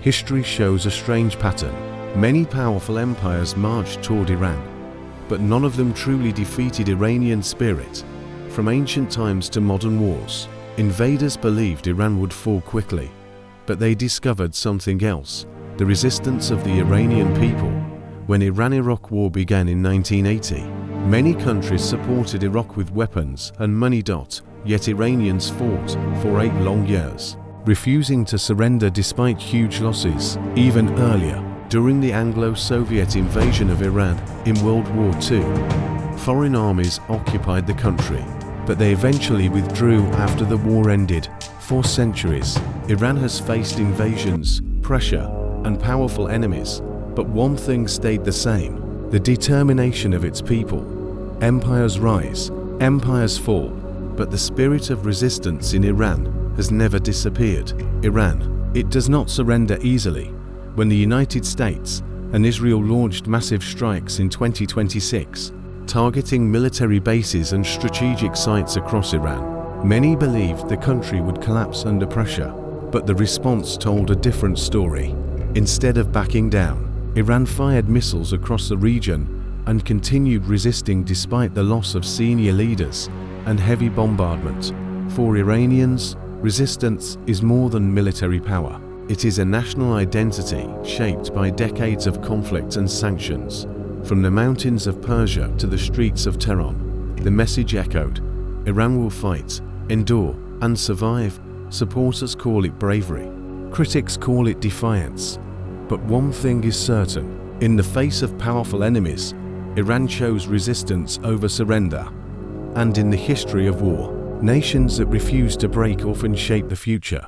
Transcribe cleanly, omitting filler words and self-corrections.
History shows a strange pattern. Many powerful empires marched toward Iran, but none of them truly defeated Iranian spirit. From ancient times to modern wars, invaders believed Iran would fall quickly, but they discovered something else: the resistance of the Iranian people. When Iran-Iraq war began in 1980, many countries supported Iraq with weapons and money. Yet Iranians fought for 8 long years, refusing to surrender despite huge losses. Even earlier, during the Anglo-Soviet invasion of Iran in World War II, foreign armies occupied the country, but they eventually withdrew after the war ended. For centuries, Iran has faced invasions, pressure, and powerful enemies, but one thing stayed the same: the determination of its people. Empires rise, empires fall, but the spirit of resistance in Iran has never disappeared. Iran, it does not surrender easily. When the United States and Israel launched massive strikes in 2026, targeting military bases and strategic sites across Iran, many believed the country would collapse under pressure, but the response told a different story. Instead of backing down, Iran fired missiles across the region and continued resisting despite the loss of senior leaders and heavy bombardment. For Iranians, resistance is more than military power. It is a national identity shaped by decades of conflict and sanctions. From the mountains of Persia to the streets of Tehran, the message echoed: Iran will fight, endure, and survive. Supporters call it bravery. Critics call it defiance. But one thing is certain: in the face of powerful enemies, Iran chose resistance over surrender. And in the history of war, nations that refuse to break often shape the future.